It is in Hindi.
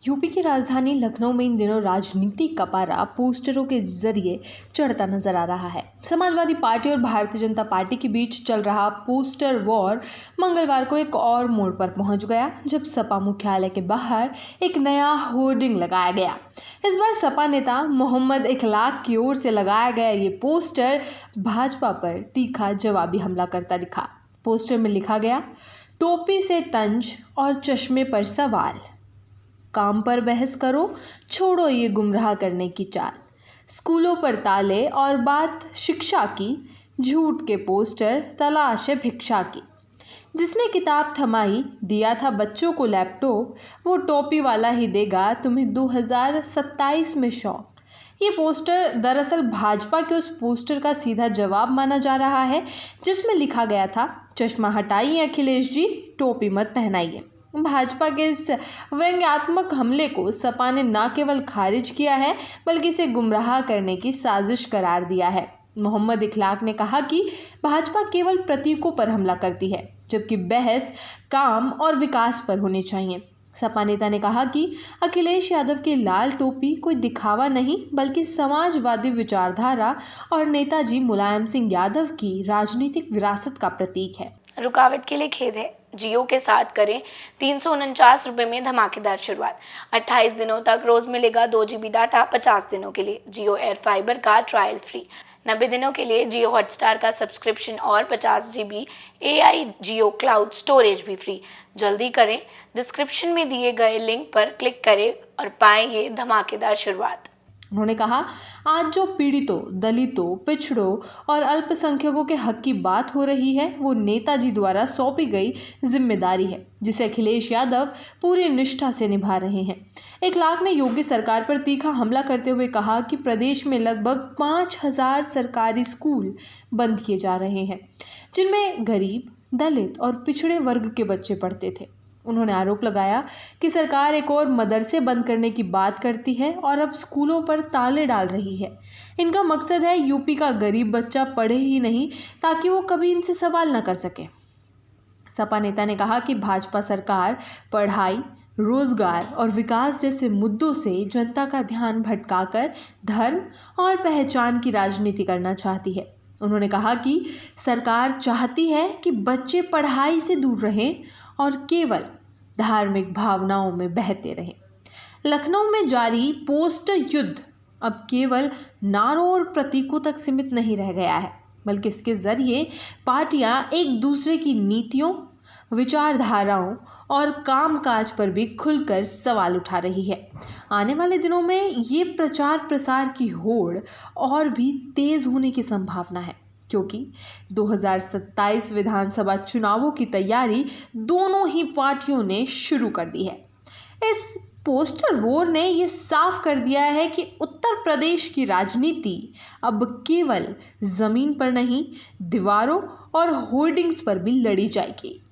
यूपी की राजधानी लखनऊ में इन दिनों राजनीति का पारा पोस्टरों के जरिए चढ़ता नजर आ रहा है। समाजवादी पार्टी और भारतीय जनता पार्टी के बीच चल रहा पोस्टर वॉर मंगलवार को एक और मोड़ पर पहुंच गया, जब सपा मुख्यालय के बाहर एक नया होर्डिंग लगाया गया। इस बार सपा नेता मोहम्मद इखलाक की ओर से लगाया गया ये पोस्टर भाजपा पर तीखा जवाबी हमला करता दिखा। पोस्टर में लिखा गया, टोपी से तंज और चश्मे पर सवाल, काम पर बहस करो, छोड़ो ये गुमराह करने की चाल, स्कूलों पर ताले और बात शिक्षा की, झूठ के पोस्टर तलाश है भिक्षा की। जिसने किताब थमाई दिया था बच्चों को लैपटॉप, वो टोपी वाला ही देगा तुम्हें 2027 में शौक। ये पोस्टर दरअसल भाजपा के उस पोस्टर का सीधा जवाब माना जा रहा है जिसमें लिखा गया था, चश्मा हटाइए अखिलेश जी, टोपी मत पहनाइए। भाजपा के इस व्यंग्यात्मक हमले को सपा ने न केवल खारिज किया है बल्कि इसे गुमराह करने की साजिश करार दिया है। मोहम्मद इखलाक ने कहा कि भाजपा केवल प्रतीकों पर हमला करती है, जबकि बहस काम और विकास पर होनी चाहिए। सपा नेता ने कहा कि अखिलेश यादव की लाल टोपी कोई दिखावा नहीं बल्कि समाजवादी विचारधारा और नेताजी मुलायम सिंह यादव की राजनीतिक विरासत का प्रतीक है। रुकावट के लिए खेद है। जियो के साथ करें 349 रुपये में धमाकेदार शुरुआत। 28 दिनों तक रोज मिलेगा 2 GB डाटा 50 दिनों के लिए। जियो एयर फाइबर का ट्रायल फ्री। 90 दिनों के लिए जियो हॉटस्टार का सब्सक्रिप्शन और 50 GB AI जियो क्लाउड स्टोरेज भी फ्री। जल्दी करें, डिस्क्रिप्शन में दिए गए लिंक पर क्लिक करें और पाएं ये धमाकेदार शुरुआत। उन्होंने कहा, आज जो पीड़ितों, दलितों, पिछड़ों और अल्पसंख्यकों के हक की बात हो रही है वो नेताजी द्वारा सौंपी गई जिम्मेदारी है, जिसे अखिलेश यादव पूरी निष्ठा से निभा रहे हैं। इखलाक ने योगी सरकार पर तीखा हमला करते हुए कहा कि प्रदेश में लगभग 5000 सरकारी स्कूल बंद किए जा रहे हैं, जिनमें गरीब, दलित और पिछड़े वर्ग के बच्चे पढ़ते थे। उन्होंने आरोप लगाया कि सरकार एक और मदरसे बंद करने की बात करती है और अब स्कूलों पर ताले डाल रही है। इनका मकसद है यूपी का गरीब बच्चा पढ़े ही नहीं ताकि वो कभी इनसे सवाल न कर सके। सपा नेता ने कहा कि भाजपा सरकार पढ़ाई, रोजगार और विकास जैसे मुद्दों से जनता का ध्यान भटकाकर धर्म और पहचान की राजनीति करना चाहती है। उन्होंने कहा कि सरकार चाहती है कि बच्चे पढ़ाई से दूर रहें और केवल धार्मिक भावनाओं में बहते रहें। लखनऊ में जारी पोस्टर युद्ध अब केवल नारों और प्रतीकों तक सीमित नहीं रह गया है, बल्कि इसके जरिए पार्टियां एक दूसरे की नीतियों, विचारधाराओं और कामकाज पर भी खुलकर सवाल उठा रही है। आने वाले दिनों में ये प्रचार प्रसार की होड़ और भी तेज होने की संभावना है, क्योंकि 2027 विधानसभा चुनावों की तैयारी दोनों ही पार्टियों ने शुरू कर दी है। इस पोस्टर वॉर ने ये साफ कर दिया है कि उत्तर प्रदेश की राजनीति अब केवल जमीन पर नहीं, दीवारों और होर्डिंग्स पर भी लड़ी जाएगी।